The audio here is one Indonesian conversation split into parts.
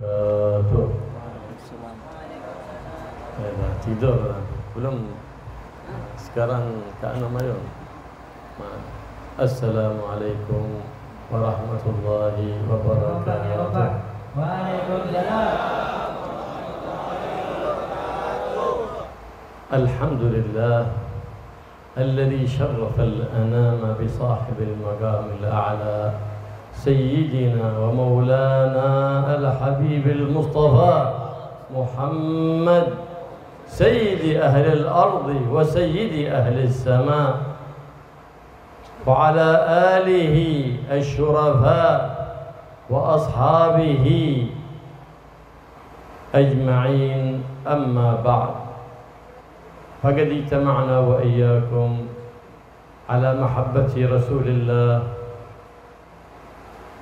wabarakatuh. Tidur belum? Sekarang Kak Mayun. Assalamualaikum warahmatullahi wabarakatuh. Waalaikumsalam. الحمد لله الذي شرف الأنام بصاحب المقام الأعلى سيدنا ومولانا الحبيب المصطفى محمد سيد أهل الأرض وسيد أهل السماء وعلى آله الشرفاء وأصحابه أجمعين. أما بعد، فقد اجتمعنا وإياكم على محبة رسول الله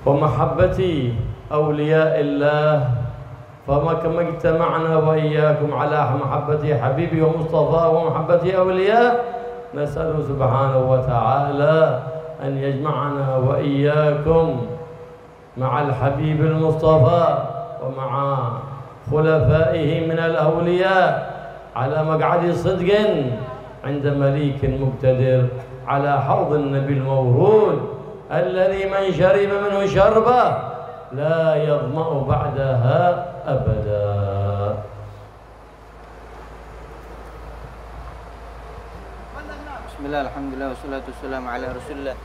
ومحبة أولياء الله، فما كما اجتمعنا وإياكم على محبة حبيبي ومصطفى ومحبة أولياء، نسأل سبحانه وتعالى أن يجمعنا وإياكم مع الحبيب المصطفى ومع خلفائه من الأولياء على مقعد صدق عند مليك مقتدر على حوض النبي المورود الذي من شرب منه شربة لا يظمأ بعدها أبدا. بسم الله الحمد لله والصلاة والسلام على رسول الله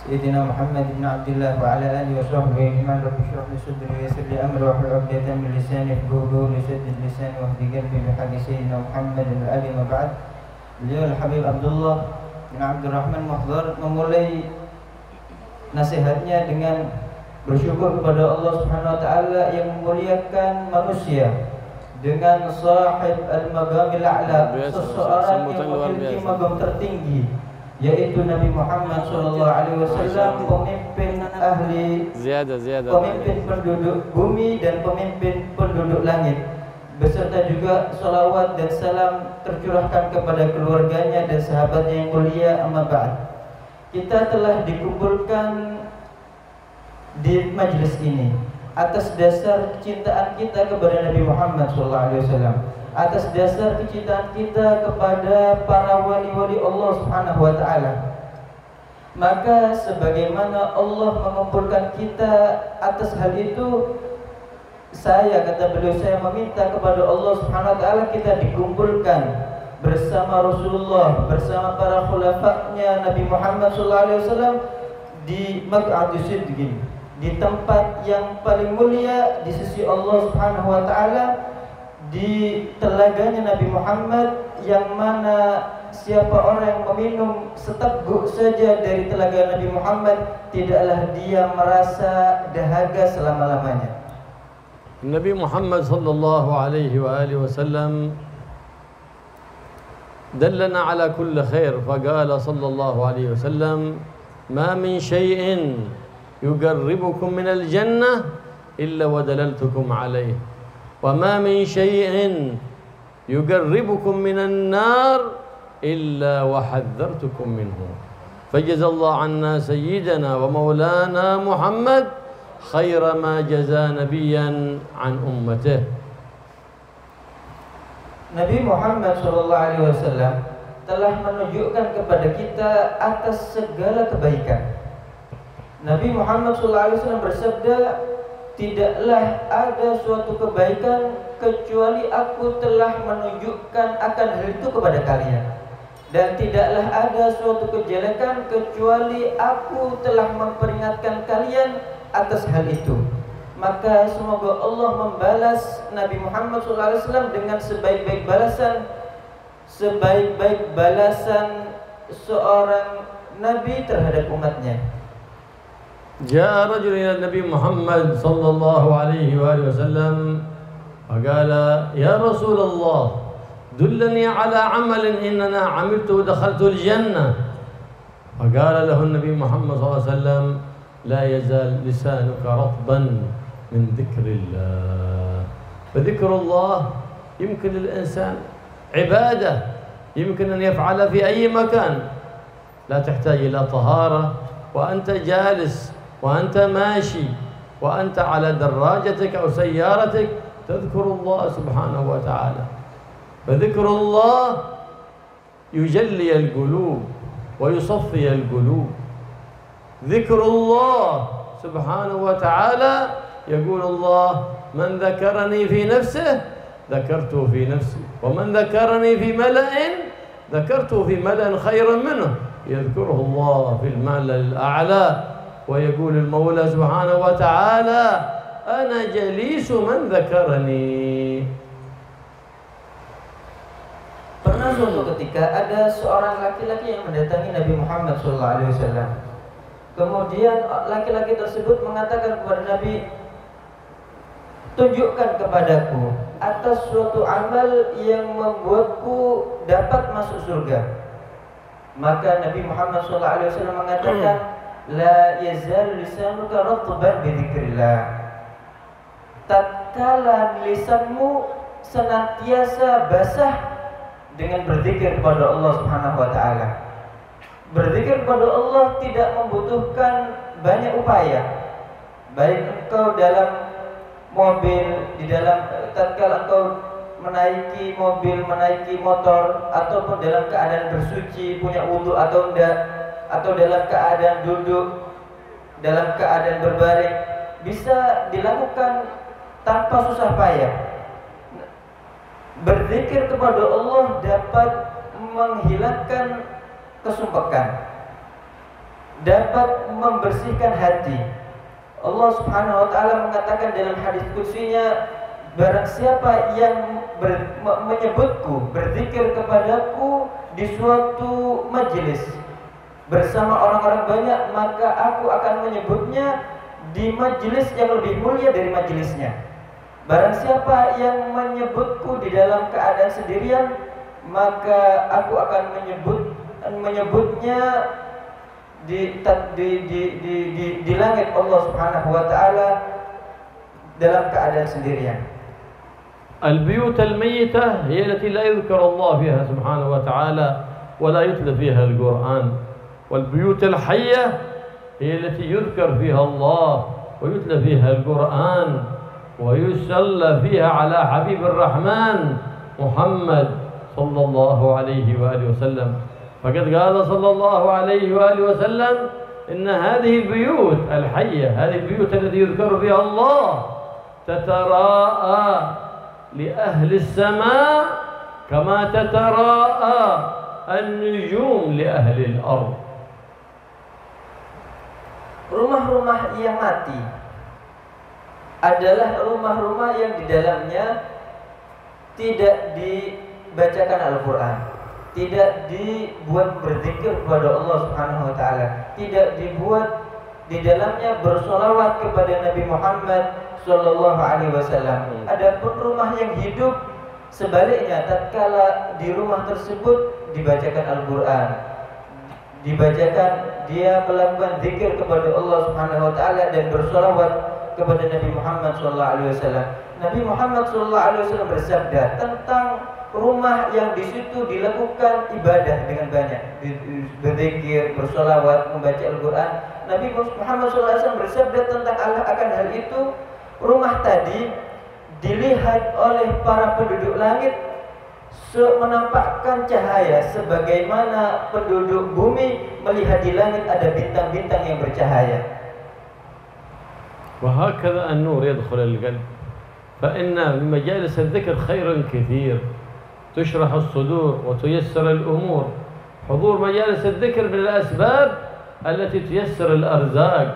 سيدنا محمد بن عبد الله وعلى آله وصحبه أجمعين. رب اشرح لي صدري ويسر لي أمري واحلل عقدة من لساني يفقهوا قولي سدد لساني واهد قلبي بحق سيدنا محمد العلي. ما بعد, beliau Habib Abdullah bin Abdurrahman Mahdhar memulai nasihatnya dengan bersyukur kepada Allah Subhanahu wa taala yang memuliakan manusia dengan sahib al-maqamil a'la, seseorang yang memiliki maqam tertinggi, yaitu Nabi Muhammad SAW, pemimpin ahli, pemimpin penduduk bumi dan pemimpin penduduk langit, beserta juga salawat dan salam tercurahkan kepada keluarganya dan sahabatnya yang mulia. Amma ba'd, kita telah dikumpulkan di majlis ini atas dasar kecintaan kita kepada Nabi Muhammad SAW, atas dasar kecintaan kita kepada para wali-wali Allah Subhanahu wa taala. Maka sebagaimana Allah mengumpulkan kita atas hal itu, kata beliau, saya meminta kepada Allah Subhanahu wa taala kita dikumpulkan bersama Rasulullah, bersama para khulafa'nya Nabi Muhammad SAW di maq'adus sidqin, di tempat yang paling mulia di sisi Allah Subhanahu wa taala, di telaganya Nabi Muhammad, yang mana siapa orang yang meminum seteguk saja dari telaga Nabi Muhammad, tidaklah dia merasa dahaga selama-lamanya. Nabi Muhammad sallallahu alaihi wa alihi wasallam دلنا على كل خير فقال صلى الله عليه وسلم ما من شيء يقربكم من الجنة إلا ودللتكم عليه وما من شيء يقربكم من النار إلا وحذرتكم منه فجزى الله عنا سيدنا ومولانا محمد خير ما جزى نبيا عن أمته. Nabi Muhammad SAW telah menunjukkan kepada kita atas segala kebaikan. Nabi Muhammad SAW bersabda, tidaklah ada suatu kebaikan kecuali aku telah menunjukkan akan hal itu kepada kalian, dan tidaklah ada suatu kejelekan kecuali aku telah memperingatkan kalian atas hal itu. Maka semoga Allah membalas Nabi Muhammad SAW dengan sebaik-baik balasan seorang Nabi terhadap umatnya. جاء رجل إلى النبي محمد صلى الله عليه وآله وسلم فقال يا رسول الله دلني على عمل إننا عملته ودخلت الجنة. فقال له النبي محمد صلى الله عليه وسلم لا يزال لسانك رطبا من ذكر الله. فذكر الله يمكن للإنسان عبادة يمكن أن يفعل في أي مكان، لا تحتاج إلى طهارة وأنت جالس وأنت ماشي وأنت على دراجتك أو سيارتك تذكر الله سبحانه وتعالى. فذكر الله يجلي القلوب ويصفي القلوب. ذكر الله سبحانه وتعالى يقول الله: من ذكرني في نفسه ذكرته في نفسي، ومن ذكرني في ملأ ذكرته في ملأ خيرا منه. يذكره الله في الملأ الأعلى، ويقول المولى سبحانه وتعالى: أنا جليس من ذكرني. Pernah suatu ketika ada seorang laki-laki yang mendatangi Nabi Muhammad SAW. Kemudian laki-laki tersebut mengatakan kepada Nabi, tunjukkan kepadaku atas suatu amal yang membuatku dapat masuk surga. Maka Nabi Muhammad SAW mengatakan, la yazal lisanuka ratban bi dzikrillah. Tatkala lisanmu senantiasa basah dengan berzikir kepada Allah Subhanahu wa taala. Berzikir kepada Allah tidak membutuhkan banyak upaya. Baik engkau dalam mobil, di dalam tatkala engkau menaiki mobil, menaiki motor, ataupun dalam keadaan bersuci, punya wudu atau enggak, atau dalam keadaan duduk, dalam keadaan berbaring, bisa dilakukan tanpa susah payah. Berzikir kepada Allah dapat menghilangkan kesumpekan, dapat membersihkan hati. Allah Subhanahu wa taala mengatakan dalam hadis qudsinya, barang siapa yang menyebutku, berzikir kepadaku di suatu majelis bersama orang-orang banyak, maka aku akan menyebutnya di majelis yang lebih mulia dari majelisnya. Barang siapa yang menyebutku di dalam keadaan sendirian, maka aku akan menyebutnya di langit Allah Subhanahu wa taala dalam keadaan sendirian. البيوت الميتة هي التي لا يذكر الله فيها سبحانه وتعالى ولا يتلى فيها القرآن، والبيوت الحية هي التي يذكر فيها الله ويتلى فيها القرآن ويصلى فيها على حبيب الرحمن محمد صلى الله عليه وآله وسلم. فقد قال صلى الله عليه وآله وسلم: إن هذه البيوت الحية، هذه البيوت التي يذكر فيها الله، تتراءى لأهل السماء كما تتراءى النجوم لأهل الأرض. Rumah-rumah yang mati adalah rumah-rumah yang di dalamnya tidak dibacakan Al-Quran, tidak dibuat berzikir kepada Allah Subhanahu wa taala, tidak dibuat di dalamnya bersolawat kepada Nabi Muhammad sallallahu alaihi wasallam. Adapun rumah yang hidup, sebaliknya, tatkala di rumah tersebut dibacakan Al-Quran, dibacakan, dia melakukan zikir kepada Allah Subhanahu wa taala dan bersolawat kepada Nabi Muhammad sallallahu alaihi wasallam. Nabi Muhammad sallallahu alaihi wasallam bersabda tentang rumah yang di situ dilakukan ibadah dengan banyak, berzikir, bersolawat, membaca Al-Quran. Nabi Muhammad sallallahu alaihi wasallam bersabda tentang akan hal itu, rumah tadi dilihat oleh para penduduk langit menampakkan cahaya sebagaimana penduduk bumi melihat di langit ada bintang-bintang yang bercahaya. وهكذا النور يدخل القلب، فإن بمجالس الذكر خير كثير، تشرح الصدور وتيسر الأمور. حضور مجالس الذكر من الأسباب التي تيسر الأرزاق،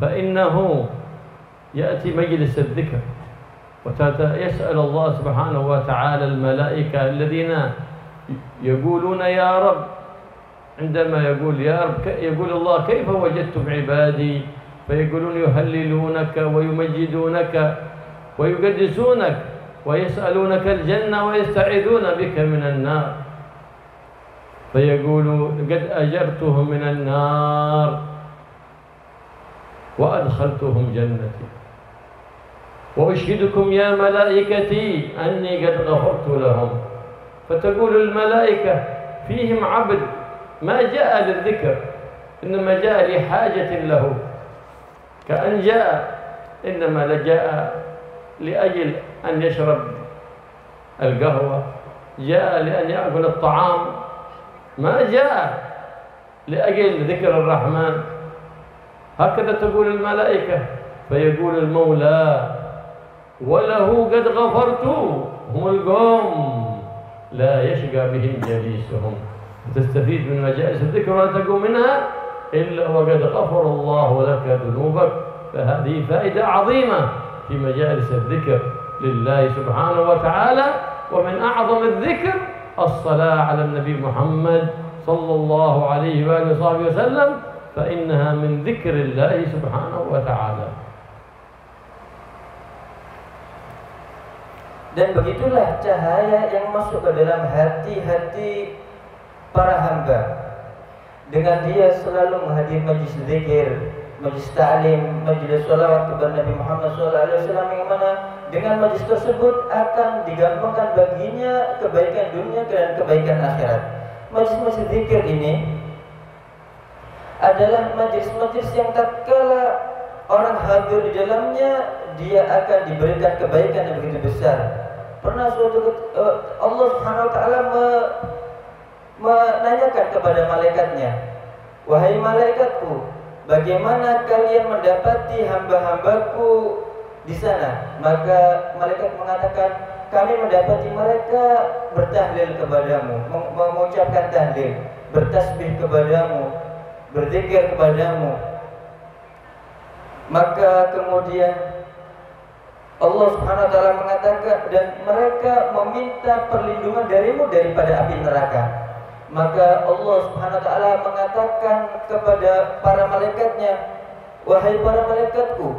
فإنه يأتي مجلس الذكر ويسأل الله سبحانه وتعالى الملائكة الذين يقولون يا رب، عندما يقول يا رب يقول الله: كيف وجدتم عبادي؟ فيقولون يهللونك ويمجدونك ويقدسونك ويسألونك الجنة ويستعيذون بك من النار، فيقول: قد أجرتهم من النار وأدخلتهم جنتي، وأشهدكم يا ملائكتي أني قد غفرت لهم. فتقول الملائكة: فيهم عبد ما جاء للذكر، إنما جاء لحاجة له، كأن جاء إنما لجاء لأجل أن يشرب القهوة، جاء لأن يأكل الطعام، ما جاء لأجل ذكر الرحمن. هكذا تقول الملائكة، فيقول المولى وله قد غفرت، هم القوم لا يشقى بهم جليسهم. تستفيد من مجالس الذكر ولا تقوم منها إلا وقد غفر الله لك ذنوبك. فهذه فائدة عظيمة في مجالس الذكر لله سبحانه وتعالى. ومن أعظم الذكر الصلاة على النبي محمد صلى الله عليه وآله وصحبه وسلم، فإنها من ذكر الله سبحانه وتعالى. Dan begitulah cahaya yang masuk ke dalam hati-hati para hamba. Dengan dia selalu menghadiri majlis zikir, majlis ta'lim, majlis salawat kepada Nabi Muhammad SAW, yang mana dengan majlis tersebut akan digampangkan baginya kebaikan dunia dan kebaikan akhirat. Majlis-majlis zikir ini adalah majlis-majlis yang tatkala orang hadir di dalamnya, dia akan diberikan kebaikan yang begitu besar. Pernah suatu Allah Subhanahu wa taala menanyakan kepada malaikatnya, "Wahai malaikatku, bagaimana kalian mendapati hamba-hambaku di sana?" Maka malaikat mengatakan, "Kami mendapati mereka bertahlil kepadamu, mengucapkan tahlil, bertasbih kepadamu, berzikir kepadamu." Maka kemudian Allah Subhanahu wa taala mengatakan, dan mereka meminta perlindungan darimu daripada api neraka. Maka Allah Subhanahu wa taala mengatakan kepada para malaikatnya, "Wahai para malaikatku,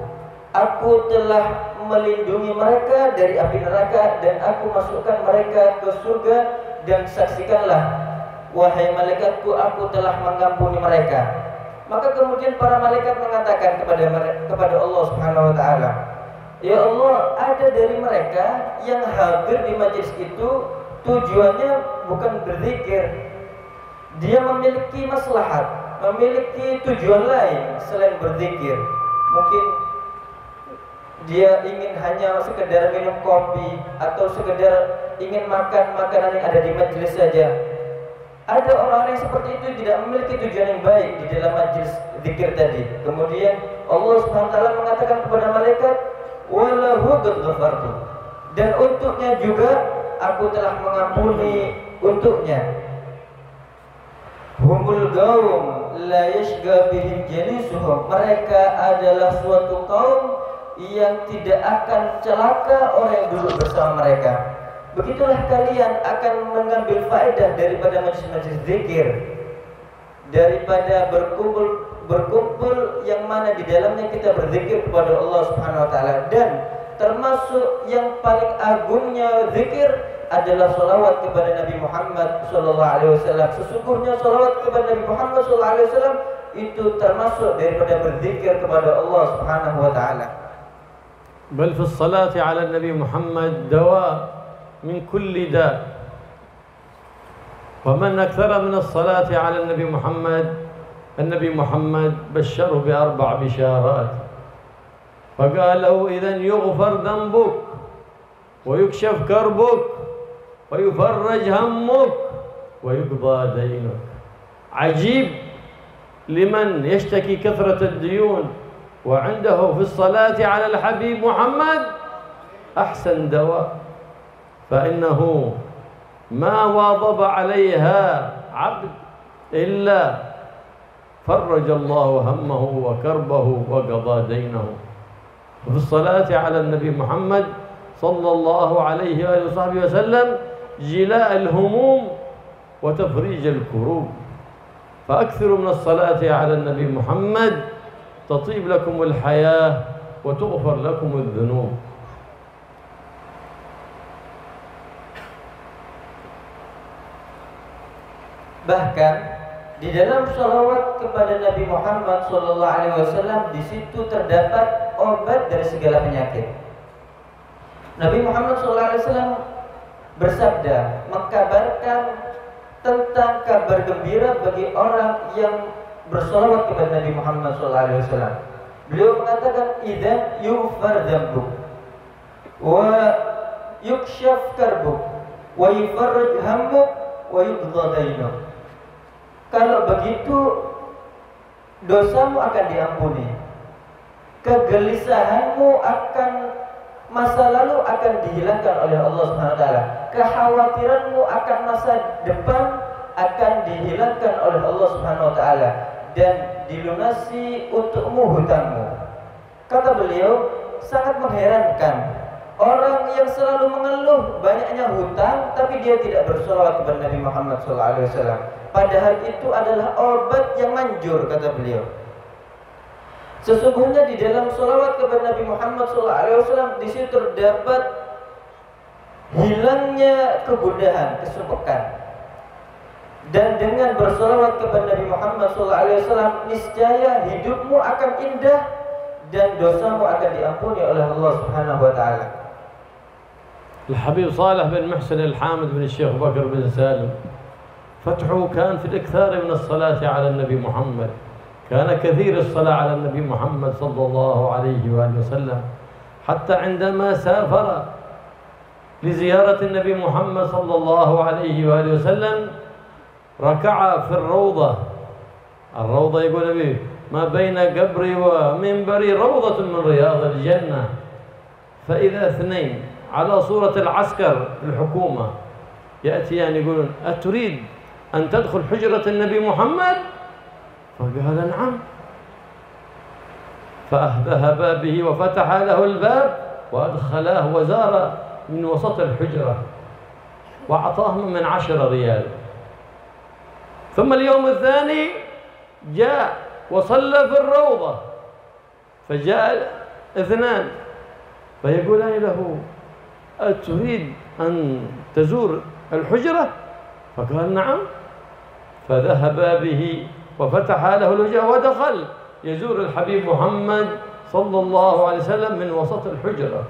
aku telah melindungi mereka dari api neraka dan aku masukkan mereka ke surga, dan saksikanlah wahai malaikatku, aku telah mengampuni mereka." Maka kemudian para malaikat mengatakan kepada Allah Subhanahu wa taala, "Ya Allah, ada dari mereka yang hadir di majlis itu tujuannya bukan berzikir. Dia memiliki maslahat, memiliki tujuan lain selain berzikir. Mungkin dia ingin hanya sekedar minum kopi atau sekedar ingin makan makanan yang ada di majlis saja." Ada orang yang seperti itu tidak memiliki tujuan yang baik di dalam majlis zikir tadi. Kemudian Allah Subhanahu wa taala mengatakan kepada malaikat, "Walahu qad ghafartu," dan untuknya juga aku telah mengampuni untuknya. Humul qaum la yashqa bihim jalisuhum, mereka adalah suatu kaum yang tidak akan celaka orang yang duduk bersama mereka. Begitulah kalian akan mengambil faedah daripada majlis-majlis zikir, daripada berkumpul yang mana di dalamnya kita berzikir kepada Allah Subhanahu wa taala. Dan termasuk yang paling agungnya zikir adalah salawat kepada Nabi Muhammad sallallahu alaihi wasallam. Sesungguhnya salawat kepada Nabi Muhammad sallallahu alaihi wasallam itu termasuk daripada berzikir kepada Allah Subhanahu wa taala. بل في الصلاة على النبي محمد دواء من كل داء. ومن أكثر من الصلاة على النبي محمد بشره بأربع بشارات، فقال له إذن يغفر ذنبك ويكشف كربك ويفرج همك ويقضى دينك. عجيب لمن يشتكي كثرة الديون وعنده في الصلاة على الحبيب محمد أحسن دواء، فإنه ما واظب عليها عبد إلا فرج الله همه وكربه وقضى دينه. وفي الصلاة على النبي محمد صلى الله عليه وآله وصحبه وسلم جلاء الهموم وتفريج الكروب. فأكثروا من الصلاة على النبي محمد تطيب لكم الحياة وتغفر لكم الذنوب. Bahkan di dalam salawat kepada Nabi Muhammad SAW, di situ terdapat obat dari segala penyakit. Nabi Muhammad SAW bersabda, mengkabarkan tentang kabar gembira bagi orang yang bersalawat kepada Nabi Muhammad SAW. Beliau mengatakan idzan yughfar dzambuk wa yukshaf karbuk wa yufarraj hammuk wa yuqda dainuk. Kalau begitu dosamu akan diampuni, kegelisahanmu akan masa lalu akan dihilangkan oleh Allah Subhanahu wa taala, kekhawatiranmu akan masa depan akan dihilangkan oleh Allah Subhanahu wa taala, dan dilunasi untukmu hutangmu. Kata beliau, sangat mengherankan orang yang selalu mengeluh banyaknya hutang tapi dia tidak bersolawat kepada Nabi Muhammad SAW. Padahal itu adalah obat yang manjur, kata beliau. Sesungguhnya di dalam solawat kepada Nabi Muhammad SAW di situ terdapat hilangnya kegundahan, kesumpahan. Dan dengan bersolawat kepada Nabi Muhammad SAW, niscaya hidupmu akan indah dan dosamu akan diampuni oleh Allah Subhanahu wa taala. الحبيب صالح بن محسن الحامد بن الشيخ بكر بن سالم فتحه كان في الإكثار من الصلاة على النبي محمد، كان كثير الصلاة على النبي محمد صلى الله عليه وآله وسلم، حتى عندما سافر لزيارة النبي محمد صلى الله عليه وآله وسلم ركع في الروضة يقول النبي ما بين قبري ومنبري روضة من رياض الجنة، فإذا اثنين على صورة العسكر الحكومة يأتيان يقولون أتريد أن تدخل حجرة النبي محمد؟ فقال نعم، فذهب به وفتح له الباب وأدخلاه وزار من وسط الحجرة وأعطاهم من 10 ريال. ثم اليوم الثاني جاء وصلى في الروضة، فجاء 2 فيقولان له أتريد أن تزور الحجرة؟ فقال نعم، فذهب به وفتح له الحجرة ودخل يزور الحبيب محمد صلى الله عليه وسلم من وسط الحجرة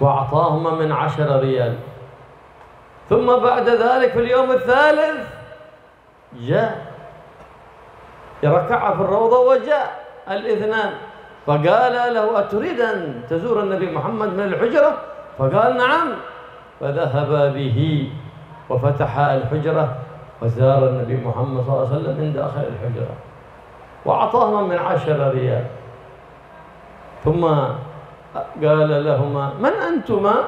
وأعطاهما من 10 ريال. ثم بعد ذلك في اليوم الثالث جاء ركع في الروضة وجاء 2 فقال له أتريد أن تزور النبي محمد من الحجرة؟ فقال نعم، فذهب به وفتح الحجرة وزار النبي محمد صلى الله عليه وسلم من داخل الحجرة وأعطاهما من 10 ريال. ثم قال لهما من أنتما؟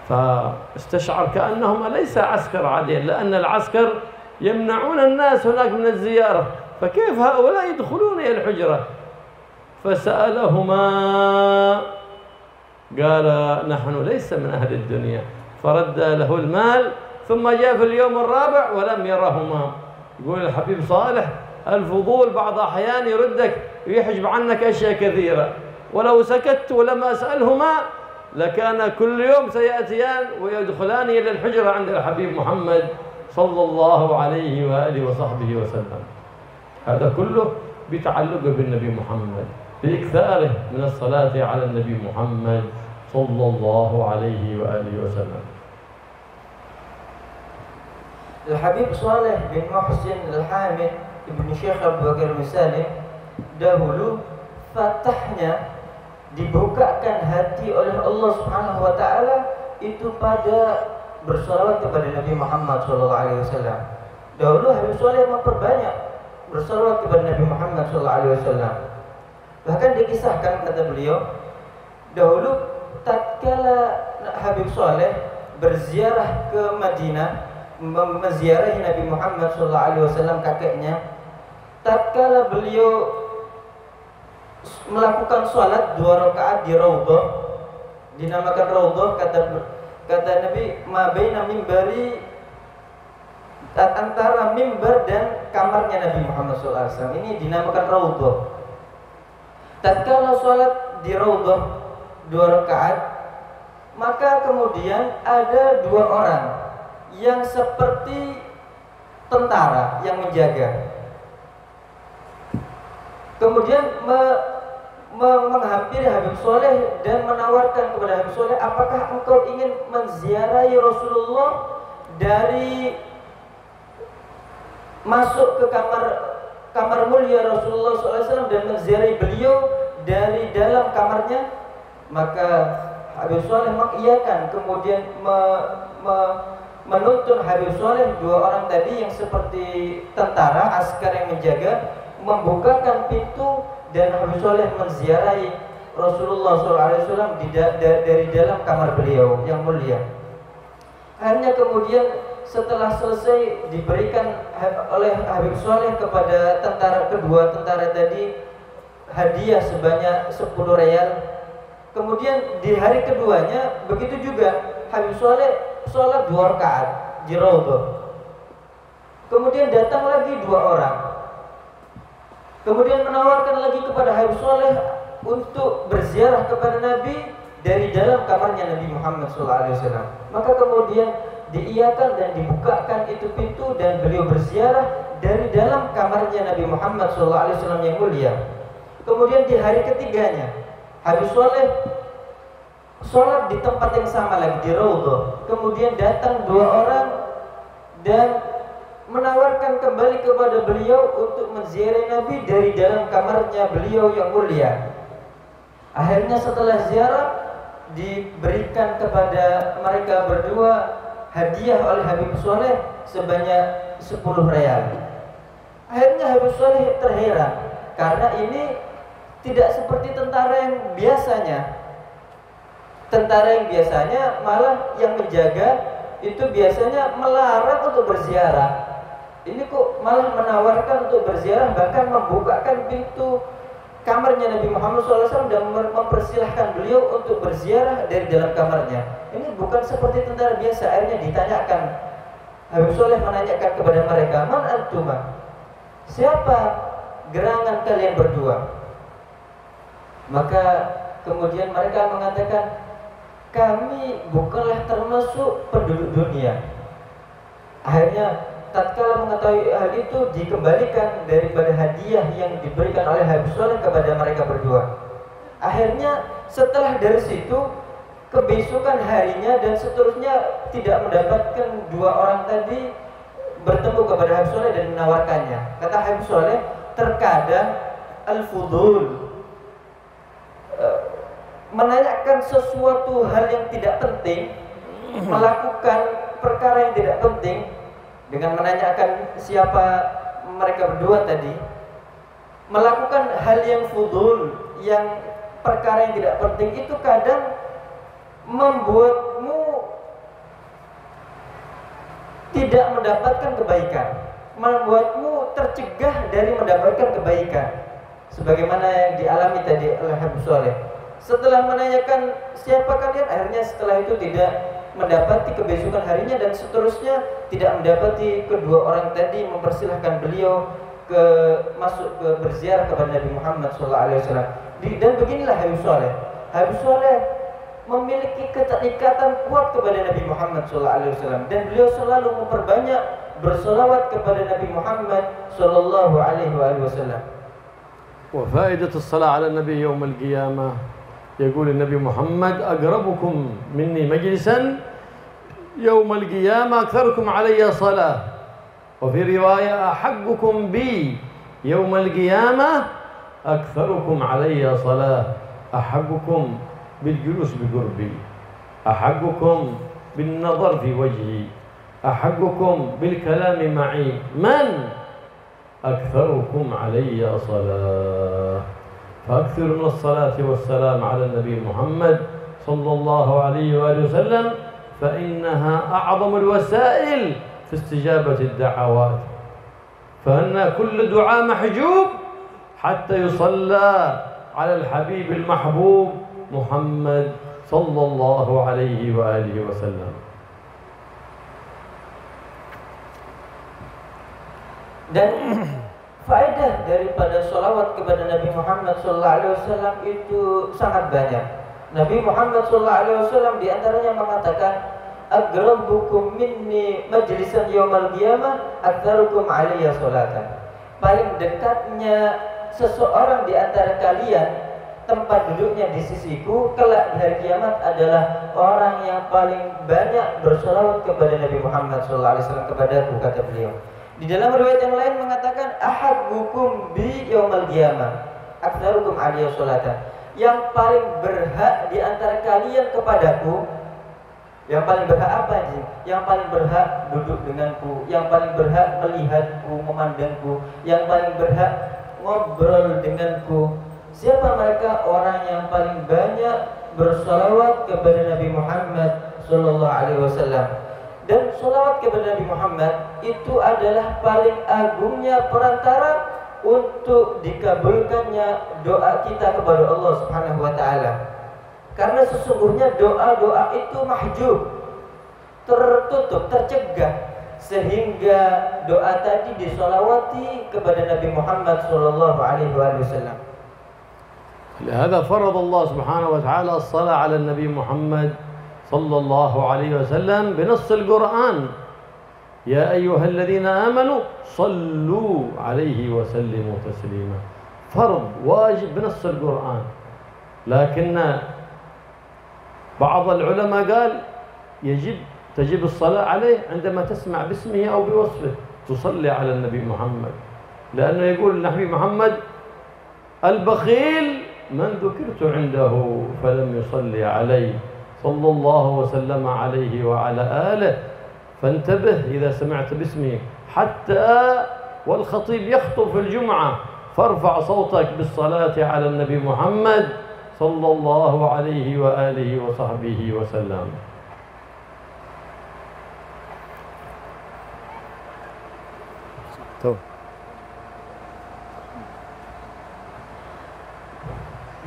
فاستشعر كأنهما ليس عسكر عادي، لأن العسكر يمنعون الناس هناك من الزيارة، فكيف هؤلاء يدخلون إلى الحجرة؟ فسألهما قال نحن ليس من أهل الدنيا، فرد له المال. ثم جاء في اليوم الرابع ولم يرهما. يقول الحبيب صالح الفضول بعض أحيان يردك ويحجب عنك أشياء كثيرة، ولو سكت ولم أسألهما لكان كل يوم سيأتيان ويدخلان إلى الحجرة عند الحبيب محمد صلى الله عليه وآله وصحبه وسلم. هذا كله بتعلقه بالنبي محمد، بإكثاره من الصلاة على النبي محمد صلى الله عليه وآله وسلم. Al-Habib Saleh bin Muhsin Al-Hamid Ibn Syekh Abu Bakar bin Salim dahulu fatahnya dibukakan hati oleh Allah Subhanahu wa taala itu pada bersolawat kepada Nabi Muhammad SAW. Dahulu Habib Saleh memperbanyak bersolawat kepada Nabi Muhammad SAW. Bahkan dikisahkan, kata beliau, dahulu tatkala Habib Saleh berziarah ke Madinah, menziarahi Nabi Muhammad SAW kakeknya, tatkala beliau melakukan sholat 2 rakaat di Raudhah, dinamakan Raudhah, kata Nabi, ma baina mimbari, antara mimbar dan kamarnya Nabi Muhammad SAW ini dinamakan Raudhah. Tatkala sholat di Raudhah 2 rakaat, maka kemudian ada 2 orang yang seperti tentara yang menjaga. Kemudian menghampiri Habib Saleh dan menawarkan kepada Habib Saleh, apakah engkau ingin menziarahi Rasulullah dari masuk ke kamar kamar mulia Rasulullah SAW dan menziarahi beliau dari dalam kamarnya, maka Habib Soleh mengiyakan, kemudian menuntun Habib Soleh, dua orang tadi yang seperti tentara askar yang menjaga, membukakan pintu dan Habib Soleh menziarahi Rasulullah SAW dari dalam kamar beliau yang mulia. Akhirnya kemudian setelah selesai diberikan oleh Habib Soleh kepada kedua tentara tadi hadiah sebanyak 10 real. Kemudian di hari keduanya begitu juga Habib Soleh sholat 2 rakaat di Raudhah. Kemudian datang lagi 2 orang. Kemudian menawarkan lagi kepada Habib Soleh untuk berziarah kepada Nabi dari dalam kamarnya Nabi Muhammad SAW. Maka kemudian diiyakan dan dibukakan itu pintu dan beliau berziarah dari dalam kamarnya Nabi Muhammad SAW yang mulia. Kemudian di hari ketiganya Habib Soleh sholat di tempat yang sama lagi di Raudhah. Kemudian datang 2 orang dan menawarkan kembali kepada beliau untuk menziarahi Nabi dari dalam kamarnya beliau yang mulia. Akhirnya setelah ziarah diberikan kepada mereka berdua hadiah oleh Habib Soleh sebanyak 10 real. Akhirnya Habib Soleh terheran karena ini tidak seperti tentara yang biasanya. Tentara yang biasanya malah yang menjaga itu biasanya melarang untuk berziarah. Ini kok malah menawarkan untuk berziarah, bahkan membukakan pintu kamarnya Nabi Muhammad SAW dan mempersilahkan beliau untuk berziarah dari dalam kamarnya. Ini bukan seperti tentara biasa. Akhirnya ditanyakan, Habib Soleh menanyakan kepada mereka, Man antuma? Siapa gerangan kalian berdua? Maka kemudian mereka mengatakan, kami bukanlah termasuk penduduk dunia. Akhirnya tatkala mengetahui hal itu dikembalikan daripada hadiah yang diberikan oleh Habib Soleh kepada mereka berdua. Akhirnya setelah dari situ kebesokan harinya dan seterusnya tidak mendapatkan 2 orang tadi bertemu kepada Habib Soleh dan menawarkannya. Kata Habib Soleh, terkadang al-fudul, menanyakan sesuatu hal yang tidak penting, melakukan perkara yang tidak penting dengan menanyakan siapa mereka berdua tadi, melakukan hal yang fudul, yang perkara yang tidak penting itu kadang membuatmu tidak mendapatkan kebaikan, membuatmu tercegah dari mendapatkan kebaikan, sebagaimana yang dialami tadi oleh Habib Soleh. Setelah menanyakan siapa kalian, akhirnya setelah itu tidak mendapati kebesokan harinya dan seterusnya tidak mendapati kedua orang tadi mempersilahkan beliau masuk ke berziarah kepada Nabi Muhammad SAW. Dan beginilah Habib Soleh. Habib Soleh memiliki keterikatan kuat kepada Nabi Muhammad SAW dan beliau selalu memperbanyak bersolawat kepada Nabi Muhammad SAW. وفائدة الصلاة على النبي يوم القيامة يقول النبي محمد أقربكم مني مجلسا يوم القيامة أكثركم علي صلاة وفي رواية أحقكم بي يوم القيامة أكثركم علي صلاة أحقكم بالجلوس بقربي أحقكم بالنظر في وجهي أحقكم بالكلام معي من أكثركم علي صلاة فأكثر من الصلاة والسلام على النبي محمد صلى الله عليه وآله وسلم فإنها أعظم الوسائل في استجابة الدعوات فإن كل دعاء محجوب حتى يصلى على الحبيب المحبوب محمد صلى الله عليه وآله وسلم. Dan faedah daripada sholawat kepada Nabi Muhammad SAW itu sangat banyak. Nabi Muhammad SAW diantaranya mengatakan, "Agrabukum minni majlisan yaumal qiyamah aktsarukum alayya sholatan." Paling dekatnya seseorang di antara kalian tempat duduknya di sisiku kelak di hari kiamat adalah orang yang paling banyak bersolawat kepada Nabi Muhammad SAW kepadaku, kata beliau. Di dalam riwayat yang lain mengatakan ahabbukum bi yaumal qiyamah aktsarukum alayya sholatan. Yang paling berhak di antara kalian kepadaku, yang paling berhak apa sih? Yang paling berhak duduk denganku, yang paling berhak melihatku, memandangku, yang paling berhak ngobrol denganku. Siapa mereka? Orang yang paling banyak bersalawat kepada Nabi Muhammad sallallahu alaihi wasallam. Dan salawat kepada Nabi Muhammad itu adalah paling agungnya perantara untuk dikabulkannya doa kita kepada Allah Subhanahu wa taala. Karena sesungguhnya doa-doa itu mahjub, tertutup, tercegah, sehingga doa tadi disolawati kepada Nabi Muhammad sallallahu alaihi wasallam. لهذا فرض الله سبحانه وتعالى الصلاة على النبي محمد صلى الله عليه وسلم بنص القرآن يا أيها الذين آمنوا صلوا عليه وسلموا تسليما. فرض واجب بنص القرآن. لكن بعض العلماء قال تجب الصلاة عليه عندما تسمع باسمه أو بوصفه، تصلي على النبي محمد، لأنه يقول النبي محمد البخيل من ذكرت عنده فلم يصلي عليه صلى الله وسلم عليه وعلى آله. فانتبه إذا سمعت باسمه، حتى والخطيب يخطب في الجمعة فارفع صوتك بالصلاة على النبي محمد صلى الله عليه وآله وصحبه وسلم.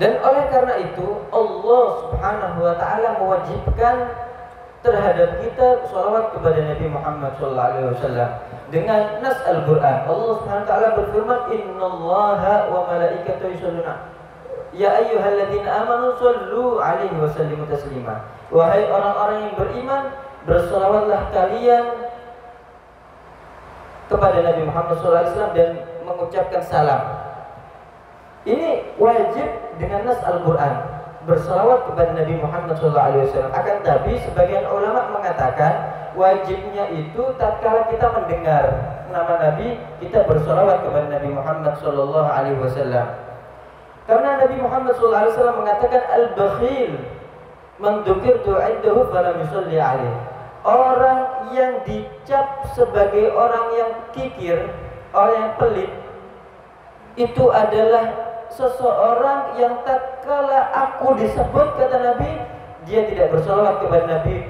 Dan oleh karena itu Allah Subhanahu wa taala mewajibkan terhadap kita sholawat kepada Nabi Muhammad sallallahu alaihi wasallam dengan nas Al-Qur'an. Allah Subhanahu wa taala berfirman, "Innallaha wa malaikatahu yusholluna ya ayyuhalladzina amanu shollu alaihi wa sallimu taslima." Wahai orang-orang yang beriman, bersolawatlah kalian kepada Nabi Muhammad sallallahu alaihi wasallam dan mengucapkan salam. Ini wajib dengan nas Al-Quran, bersalawat kepada Nabi Muhammad SAW. Akan tapi sebagian ulama mengatakan wajibnya itu tatkala kita mendengar nama Nabi, kita bersalawat kepada Nabi Muhammad SAW. Karena Nabi Muhammad SAW mengatakan al-bakhil man dzukirtu 'indahu falam yusalli 'alaihi. Orang yang dicap sebagai orang yang kikir, orang yang pelit, itu adalah seseorang yang tatkala aku disebut, kata Nabi, dia tidak bersolawat kepada Nabi,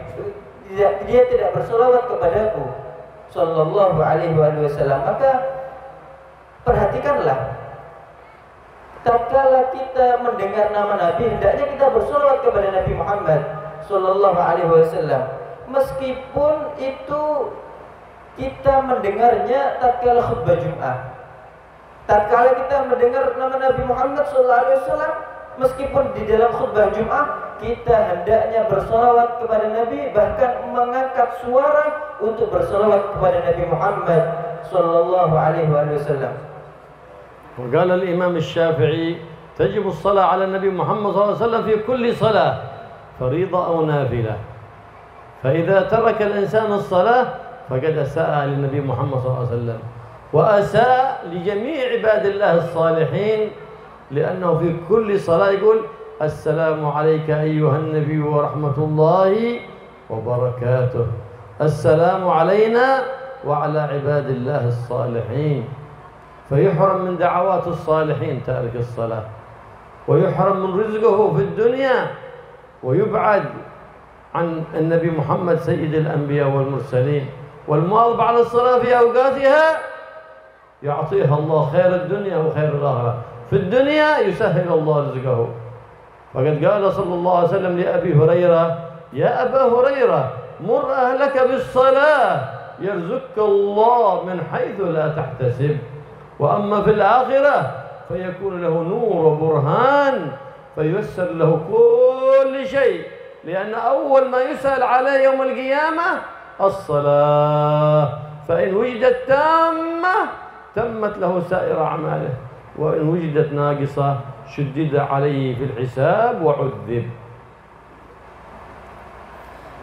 dia tidak bersolawat kepadaku sallallahu alaihi wasallam. Maka perhatikanlah, tatkala kita mendengar nama Nabi, hendaknya kita bersolawat kepada Nabi Muhammad sallallahu alaihi wasallam, meskipun itu kita mendengarnya tatkala khutbah Jumat. Tatkala kita mendengar nama Nabi Muhammad SAW, meskipun di dalam khutbah Jumat, kita hendaknya bersolawat kepada Nabi, bahkan mengangkat suara untuk bersolawat kepada Nabi Muhammad sallallahu alaihi wasallam. وقال الإمام الشافعي تجب الصلاة على النبي محمد صلى الله عليه وسلم في كل صلاة فريضة أو نافلة، فإذا ترك الإنسان الصلاة فقد أساء للنبي محمد صلى الله عليه وسلم وأساء لجميع عباد الله الصالحين، لأنه في كل صلاة يقول السلام عليك أيها النبي ورحمة الله وبركاته، السلام علينا وعلى عباد الله الصالحين. فيحرم من دعوات الصالحين تارك الصلاة، ويحرم من رزقه في الدنيا، ويبعد عن النبي محمد سيد الأنبياء والمرسلين. والمواظب على الصلاة في أوقاتها يعطيها الله خير الدنيا وخير الآخرة. في الدنيا يسهل الله رزقه، فقد قال صلى الله عليه وسلم لأبي هريرة يا أبا هريرة مر أهلك بالصلاة يرزقك الله من حيث لا تحتسب، وأما في الآخرة فيكون له نور وبرهان فييسر له كل شيء، لأن أول ما يسأل عليه يوم القيامة الصلاة، فإن وجدت تامة تمت له سائر أعماله، وإن وجدت ناقصة شدد عليه في الحساب وعذب.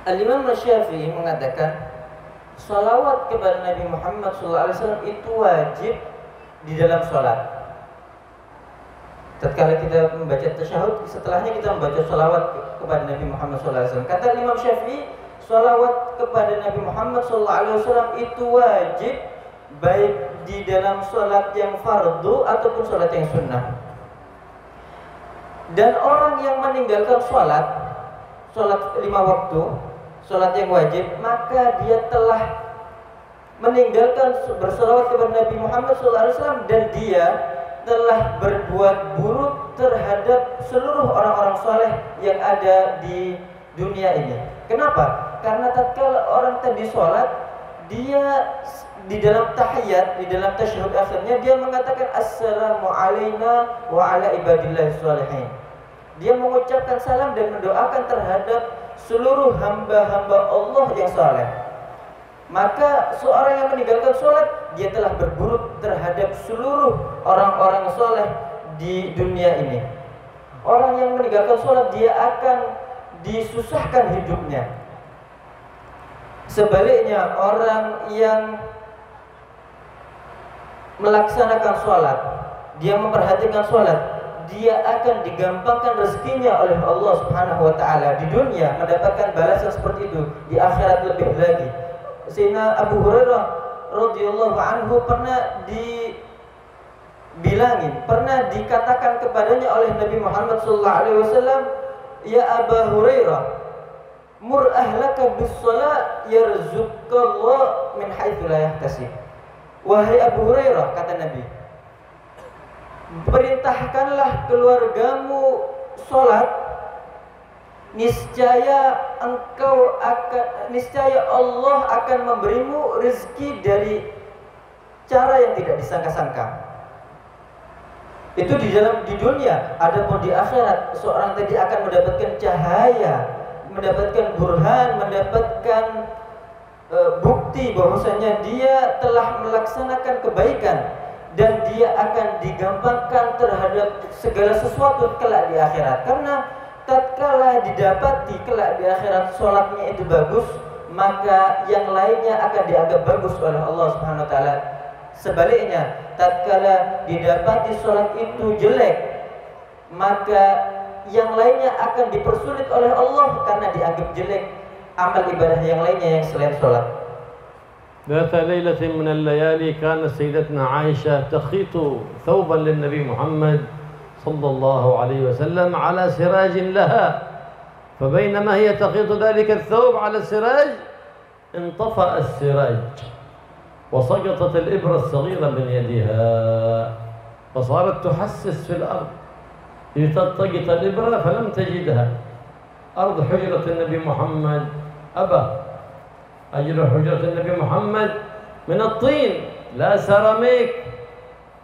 Al-Imam Syafi'i mengatakan Salawat kepada Nabi Muhammad SAW itu wajib di dalam sholat. Tatkala kita membaca tasyahud, setelahnya kita membaca salawat kepada Nabi Muhammad SAW. Kata Imam Syafi'i, salawat kepada Nabi Muhammad SAW itu wajib baik di dalam sholat yang fardu ataupun sholat yang sunnah. Dan orang yang meninggalkan sholat 5 waktu, sholat yang wajib, maka dia telah meninggalkan bersalawat kepada Nabi Muhammad SAW dan dia telah berbuat buruk terhadap seluruh orang-orang soleh yang ada di dunia ini. Kenapa? Karena tatkala orang tadi sholat, dia di dalam tahiyat, di dalam tasyahud akhirnya dia mengatakan assalamu alaina wa ala ibadillahi sholihin. Dia mengucapkan salam dan mendoakan terhadap seluruh hamba-hamba Allah yang saleh. Maka seorang yang meninggalkan sholat, dia telah berburuk terhadap seluruh orang-orang soleh di dunia ini. Orang yang meninggalkan sholat, dia akan disusahkan hidupnya. Sebaliknya, orang yang melaksanakan sholat, dia memperhatikan sholat, dia akan digampangkan rezekinya oleh Allah Subhanahu wa taala di dunia, mendapatkan balasan seperti itu, di akhirat lebih lagi. Sayyidina Abu Hurairah radhiyallahu anhu pernah dibilangin, pernah dikatakan kepadanya oleh Nabi Muhammad sallallahu alaihi wasallam, "Ya Abu Hurairah, mur ahlaka bis shalah yarzuqallahu min haitsu la yahtasib." Wahai Abu Hurairah, kata Nabi, perintahkanlah keluargamu sholat, niscaya Allah akan memberimu rezeki dari cara yang tidak disangka-sangka. Itu di dunia. Adapun di akhirat, seorang tadi akan mendapatkan cahaya, mendapatkan burhan, mendapatkan bukti bahwasanya dia telah melaksanakan kebaikan dan dia akan digampangkan terhadap segala sesuatu kelak di akhirat. Karena tatkala didapati kelak di akhirat sholatnya itu bagus, maka yang lainnya akan dianggap bagus oleh Allah Subhanahu wa taala. Sebaliknya, tatkala didapati sholat itu jelek, maka yang lainnya akan dipersulit oleh Allah karena dianggap jelek amal ibadah yang lainnya yang selain sholat. ذات ليلة من الليالي كانت سيدتنا عائشة تخيط ثوبا للنبي محمد صلى الله عليه وسلم على سراج لها، فبينما هي تخيط ذلك الثوب على السراج انطفأ السراج وسقطت الإبرة الصغيرة من يدها فصارت تحسس في الأرض، لتلتقط الإبرة فلم تجدها. أرض حجرة النبي محمد أبى، أجر حجرة النبي محمد من الطين، لا سيراميك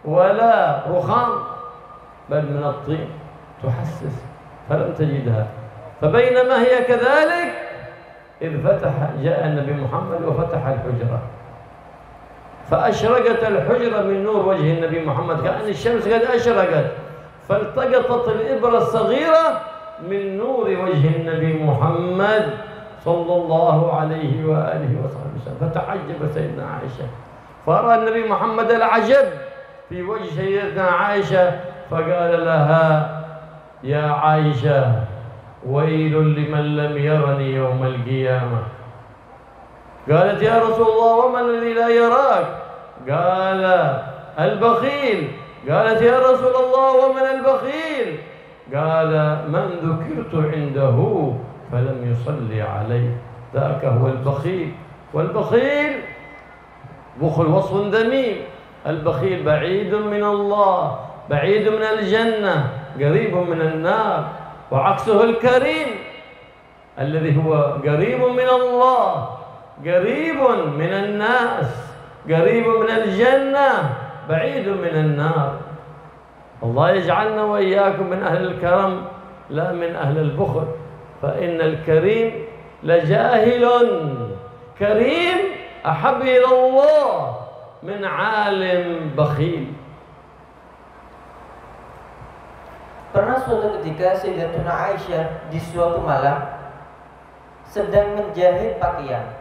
ولا رخام، بل من الطين تحسس فلم تجدها. فبينما هي كذلك إذ جاء النبي محمد وفتح الحجرة، فأشرقت الحجرة من نور وجه النبي محمد كأن الشمس قد أشرقت، فالتقطت الإبرة الصغيرة من نور وجه النبي محمد صلى الله عليه وآله وصحبه وسلم. فتعجب سيدنا عائشة، فرأى النبي محمد العجب في وجه سيدنا عائشة، فقال لها: يا عائشة، ويل لمن لم يرني يوم القيامة. قالت: يا رسول الله، ومن الذي لا يراك؟ قال: البخيل. قالت: يا رسول الله، ومن البخيل؟ قال: من ذكرت عنده فلم يصلي عليه، ذاك هو البخيل. والبخيل بخل وصف ذميم، البخيل بعيد من الله، بعيد من الجنة، قريب من النار. وعكسه الكريم الذي هو قريب من الله، قريب من الناس، قريب من الجنة، بعيد من النار. الله يجعلنا وإياكم من أهل الكرم لا من أهل البخل، فإن الكريم لجاهل كريم أحب إلى الله من عالم بخيل. Pernah suatu ketika Sayyidatuna Aisyah di suatu malam sedang menjahit pakaian.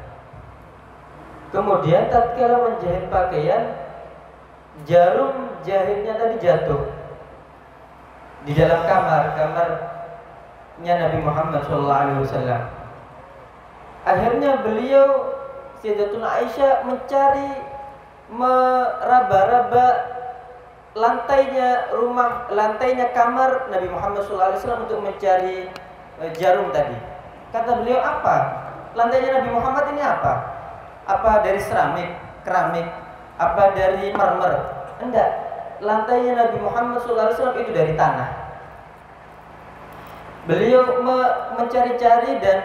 Kemudian tatkala menjahit pakaian, jarum jahitnya tadi jatuh di dalam kamarnya Nabi Muhammad SAW. Akhirnya beliau, Sayyidatuna Aisyah, mencari, meraba-raba lantainya kamar Nabi Muhammad SAW untuk mencari jarum tadi. Kata beliau, apa? Lantainya Nabi Muhammad ini apa? Apa dari keramik? Apa dari marmer? Enggak. Lantainya Nabi Muhammad SAW itu dari tanah. Beliau mencari-cari dan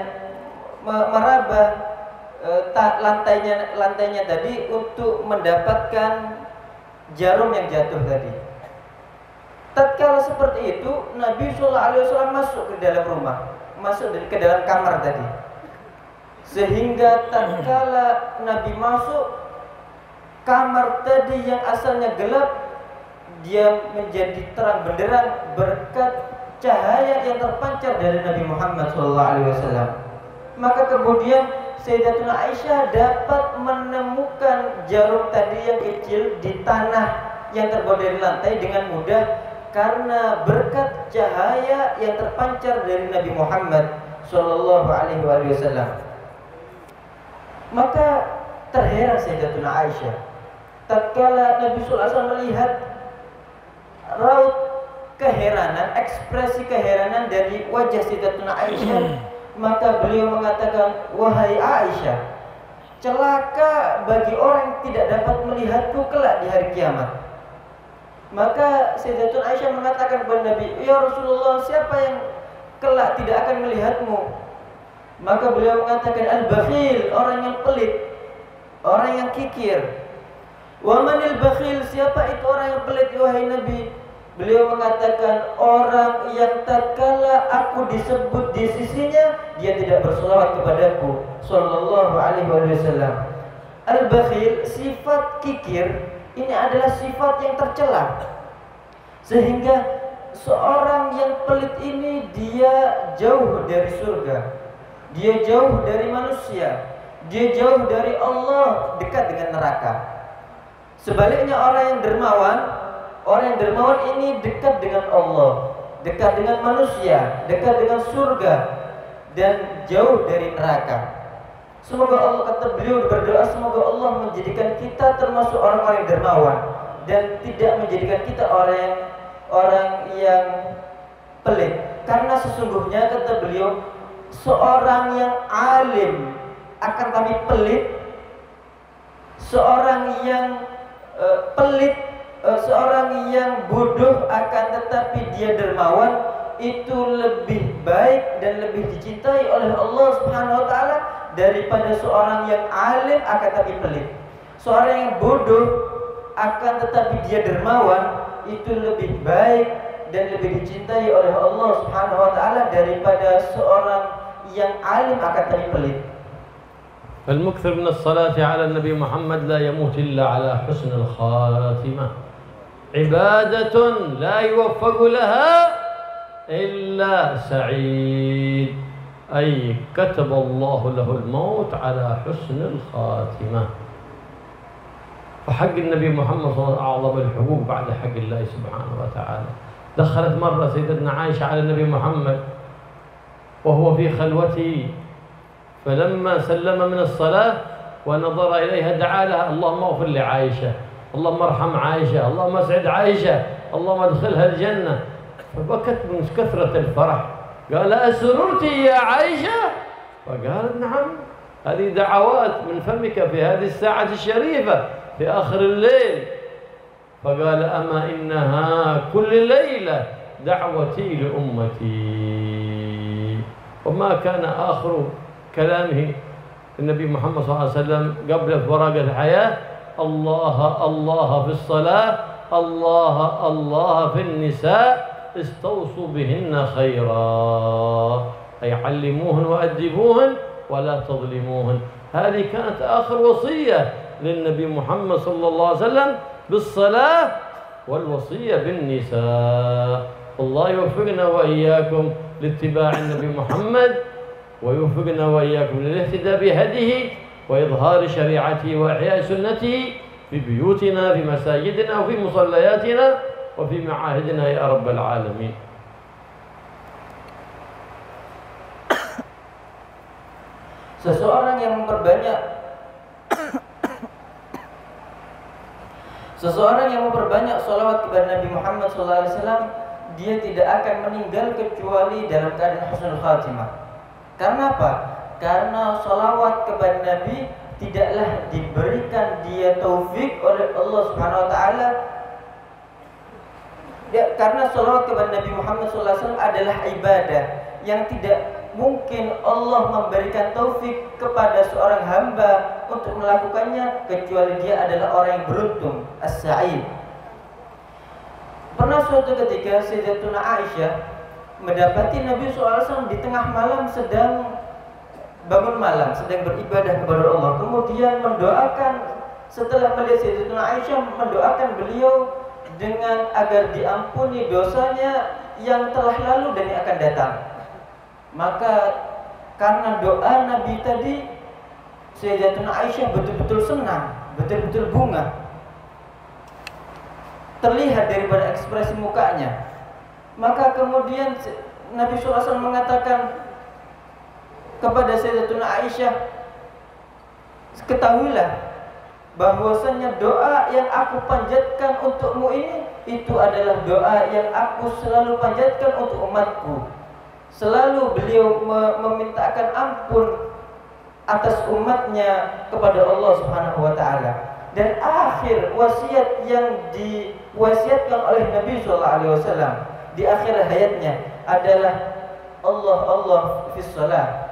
meraba lantainya tadi untuk mendapatkan jarum yang jatuh tadi. Tatkala seperti itu, Nabi SAW masuk ke dalam rumah, masuk ke dalam kamar tadi. Sehingga tatkala Nabi masuk, kamar tadi yang asalnya gelap, dia menjadi terang benderang berkat cahaya yang terpancar dari Nabi Muhammad SAW. Maka kemudian Sayyidatuna Aisyah dapat menemukan jarum tadi yang kecil di tanah yang terbuat dari lantai dengan mudah karena berkat cahaya yang terpancar dari Nabi Muhammad SAW. Maka terheran Sayyidatuna Aisyah tatkala Nabi SAW melihat raut keheranan, ekspresi keheranan dari wajah Sayyidatuna Aisyah. Maka beliau mengatakan, wahai Aisyah, celaka bagi orang yang tidak dapat melihatku kelak di hari kiamat. Maka Sayyidatuna Aisyah mengatakan kepada Nabi, ya Rasulullah, siapa yang kelak tidak akan melihatmu? Maka beliau mengatakan, al-bakhil, orang yang pelit, orang yang kikir. Wa manil bakhil, siapa itu orang yang pelit wahai Nabi? Beliau mengatakan, orang yang tatkala aku disebut di sisinya, dia tidak berselawat kepadaku sallallahu alaihi wasallam. Al-bakhil, sifat kikir, ini adalah sifat yang tercela. Sehingga seorang yang pelit ini dia jauh dari surga, dia jauh dari manusia, dia jauh dari Allah, dekat dengan neraka. Sebaliknya orang yang dermawan ini dekat dengan Allah, dekat dengan manusia, dekat dengan surga, dan jauh dari neraka. Semoga Allah, kata beliau berdoa, semoga Allah menjadikan kita termasuk orang-orang yang dermawan dan tidak menjadikan kita orang yang pelit. Karena sesungguhnya, kata beliau, seorang yang alim akan tapi pelit, seorang yang pelit, seorang yang bodoh akan tetapi dia dermawan, itu lebih baik dan lebih dicintai oleh Allah Subhanahu wa taala daripada seorang yang alim akan tapi pelit. Seorang yang bodoh akan tetapi dia dermawan, itu lebih baik dan lebih dicintai oleh Allah Subhanahu wa taala daripada seorang yang alim akan tapi pelit. المكثر من الصلاة على النبي محمد لا يموت إلا على حسن الخاتمة. عبادة لا يوفق لها إلا سعيد، أي كتب الله له الموت على حسن الخاتمة. فحق النبي محمد صلى الله عليه وسلم أعظم الحقوق بعد حق الله سبحانه وتعالى. دخلت مرة سيدتنا عائشة على النبي محمد وهو في خلوته، فلما سلم من الصلاة ونظر إليها دعا لها، اللهم اغفر لعائشة، اللهم ارحم عائشة، اللهم اسعد عائشة، اللهم ادخلها الجنة. فبكت من كثرة الفرح، قال أسررت يا عائشة؟ فقالت نعم، هذه دعوات من فمك في هذه الساعة الشريفة في آخر الليل. فقال أما إنها كل ليلة دعوتي لأمتي. وما كان آخر كلامه النبي محمد صلى الله عليه وسلم قبل فراق الحياة، الله الله في الصلاة، الله الله في النساء، استوصوا بهن خيرا، أي علموهن وأدبوهن ولا تظلموهن. هذه كانت آخر وصية للنبي محمد صلى الله عليه وسلم بالصلاة والوصية بالنساء. الله يوفقنا وإياكم لاتباع النبي محمد، ويوفقنا وإياكم للاهتداء بهديه وإظهار شريعته وإحياء سنته في بيوتنا، في مساجدنا، وفي مصلياتنا، وفي معاهدنا يا رب العالمين. Seseorang yang memperbanyak salawat kepada Nabi Muhammad SAW, dia tidak akan meninggal kecuali dalam keadaan husnul khatimah. Karena apa? Karena salawat kepada Nabi tidaklah diberikan dia taufik oleh Allah Subhanahu Wa Taala. Karena salawat kepada Nabi Muhammad SAW adalah ibadah yang tidak mungkin Allah memberikan taufik kepada seorang hamba untuk melakukannya kecuali dia adalah orang yang beruntung, as-sa'id. Pernah suatu ketika Sayyidatuna Aisyah mendapati Nabi SAW di tengah malam sedang bangun malam, sedang beribadah kepada Allah. Kemudian mendoakan, setelah melihat Sayyidatuna Aisyah, mendoakan beliau dengan agar diampuni dosanya yang telah lalu dan yang akan datang. Maka karena doa Nabi tadi, Sayyidatuna Aisyah betul-betul senang, betul-betul bunga, terlihat daripada ekspresi mukanya. Maka kemudian Nabi SAW mengatakan kepada Sayyidatuna Aisyah, ketahuilah bahwasanya doa yang aku panjatkan untukmu ini, itu adalah doa yang aku selalu panjatkan untuk umatku. Selalu beliau memintakan ampun atas umatnya kepada Allah Subhanahu Wa Taala. Dan akhir wasiat yang diwasiatkan oleh Nabi SAW di akhir hayatnya adalah Allah fis shalah.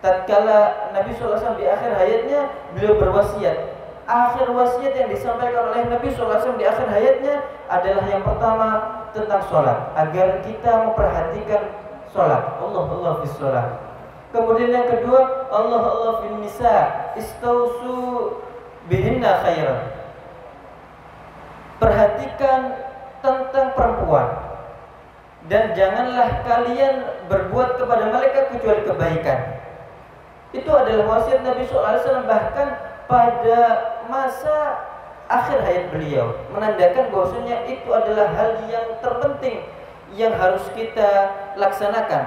Tatkala Nabi SAW di akhir hayatnya, beliau berwasiat. Akhir wasiat yang disampaikan oleh Nabi SAW di akhir hayatnya adalah yang pertama tentang sholat, agar kita memperhatikan sholat. Allah fis shalah. Kemudian yang kedua, Allah fin nisa, istausu bihinna khairan. Perhatikan tentang perempuan, dan janganlah kalian berbuat kepada mereka kecuali kebaikan. Itu adalah wasiat Nabi SAW, bahkan pada masa akhir hayat beliau, menandakan bahwasanya itu adalah hal yang terpenting yang harus kita laksanakan.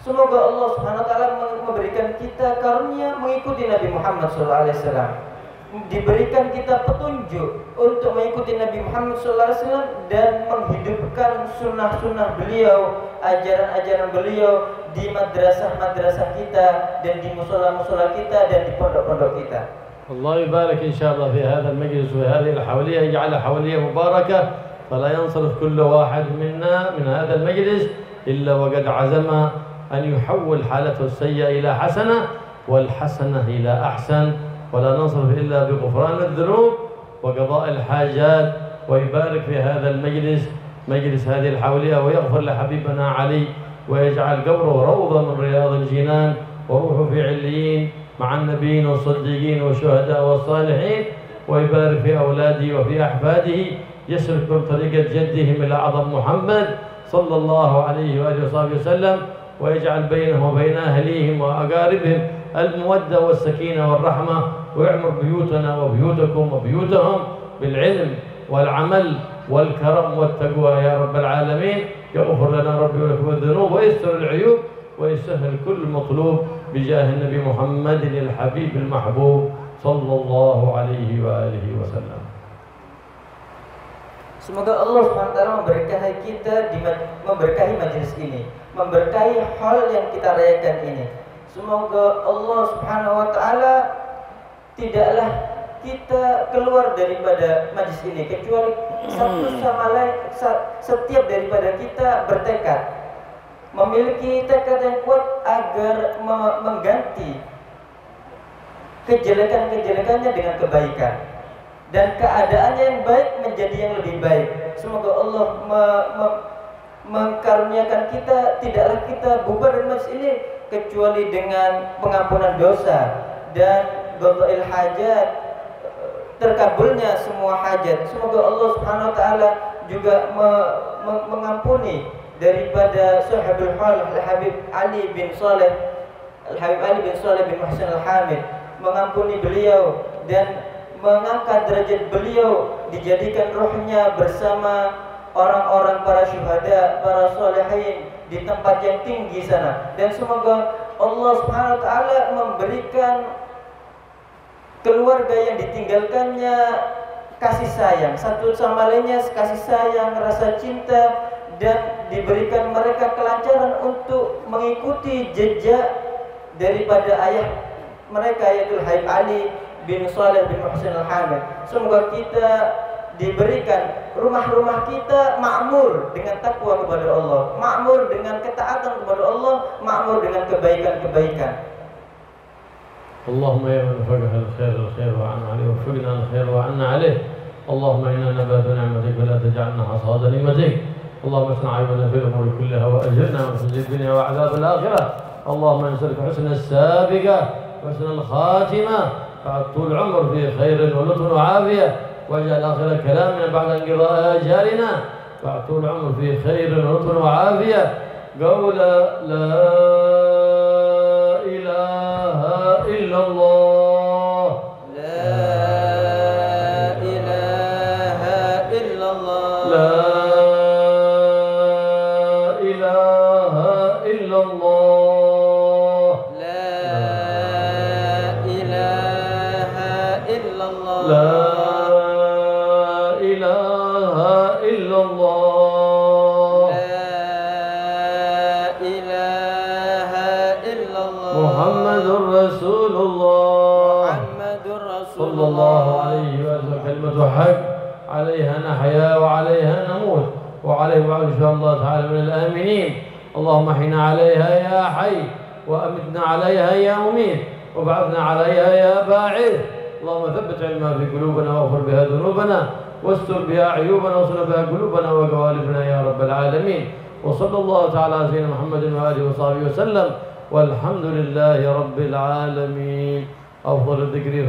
Semoga Allah Subhanahu Wa Taala memberikan kita karunia mengikuti Nabi Muhammad SAW, diberikan kita petunjuk untuk mengikuti Nabi Muhammad SAW dan menghidupkan sunnah-sunnah beliau, ajaran-ajaran beliau di madrasah-madrasah kita dan di musola-musola kita dan di pondok-pondok kita. الله يبارك إن شاء الله في هذا المجلس وهذه الحولية، يجعلها حولية مباركة، فلا ينصرف كل واحد منا من هذا المجلس إلا وقد عزم أن يحول حالته السيئة إلى حسنة والحسنة إلى أحسن، ولا ننصرف إلا بغفران الذنوب وقضاء الحاجات، ويبارك في هذا المجلس، مجلس هذه الحولية، ويغفر لحبيبنا علي، ويجعل قبره روضة من رياض الجنان، وروحه في عليين مع النبيين والصديقين والشهداء والصالحين، ويبارك في أولاده وفي أحفاده، يسلك بطريقة جدهم إلى أعظم محمد صلى الله عليه وآله وصحبه وسلم، ويجعل بينهم وبين أهليهم وأقاربهم المودة والسكينة والرحمة، ويعمر بيوتنا وبيوتكم وبيوتهم بالعلم والعمل والكرم والتقوى يا رب العالمين. يغفر لنا ربي ولكم الذنوب ويستر العيوب ويسهل كل مطلوب بجاه النبي محمد الحبيب المحبوب صلى الله عليه وآله وسلم. Semoga Allah SWT memberkahi kita, memberkahi majelis ini, memberkahi hal yang kita rayakan ini. Semoga Allah Subhanahu Wa Taala tidaklah kita keluar daripada majelis ini kecuali satu sama lain, setiap daripada kita bertekad memiliki tekad yang kuat agar mengganti kejelekan-kejelekannya dengan kebaikan, dan keadaannya yang baik menjadi yang lebih baik. Semoga Allah mengkaruniakan kita, tidaklah kita bubar dari majlis ini kecuali dengan pengampunan dosa dan qada'il hajat, terkabulnya semua hajat. Semoga Allah Subhanahu Wa Taala juga mengampuni daripada sahabul hal Al-Habib Ali bin Saleh bin Muhsin Al-Hamid, mengampuni beliau dan mengangkat derajat beliau, dijadikan ruhnya bersama orang-orang para syuhada, para sholihin di tempat yang tinggi sana. Dan semoga Allah Subhanahu wa taala memberikan keluarga yang ditinggalkannya kasih sayang, satu sama lainnya kasih sayang, rasa cinta, dan diberikan mereka kelancaran untuk mengikuti jejak daripada ayah mereka, yaitu Habib Ali bin Saleh bin Muhsin Al-Hamid. Semoga kita diberikan rumah-rumah kita makmur dengan takwa kepada Allah, makmur dengan ketaatan kepada Allah, makmur dengan kebaikan-kebaikan. اللهم يا من فقه الخير وعنا عليه وفقنا الخير وعنا عليه. اللهم إنا نبات نعمتك ولا تجعلنا حصاد نعمتك. اللهم اصنع عيبنا في الأمور كلها وأجرنا من خزي الدنيا وعذاب الآخرة. اللهم نسألك حسن السابقة وحسن الخاتمة، بعد طول العمر في خير ولطف وعافية، واجعل آخر كلامنا بعد انقضاء آجالنا بعد طول العمر في خير ولطف وعافية. قول لا إله إلا الله. لا إله إلا الله. لا إله إلا الله. لا إله إلا الله. لا إله إلا الله. لا إله إلا الله. محمد رسول الله محمد رسول صلى الله عليه وسلم. كلمة حق عليها نحيا وعليها نموت وعليه إن شاء الله تعالى من الآمنين. اللهم احينا عليها يا حي وأمتنا عليها يا مميت وابعثنا عليها يا باعث. اللهم ثبت علمها في قلوبنا واغفر بها ذنوبنا واستر بها عيوبنا واصلح بها قلوبنا وقوالبنا يا رب العالمين. وصلى الله تعالى على سيدنا محمد وآله وصحبه وسلم والحمد لله رب العالمين. أفضل الذكر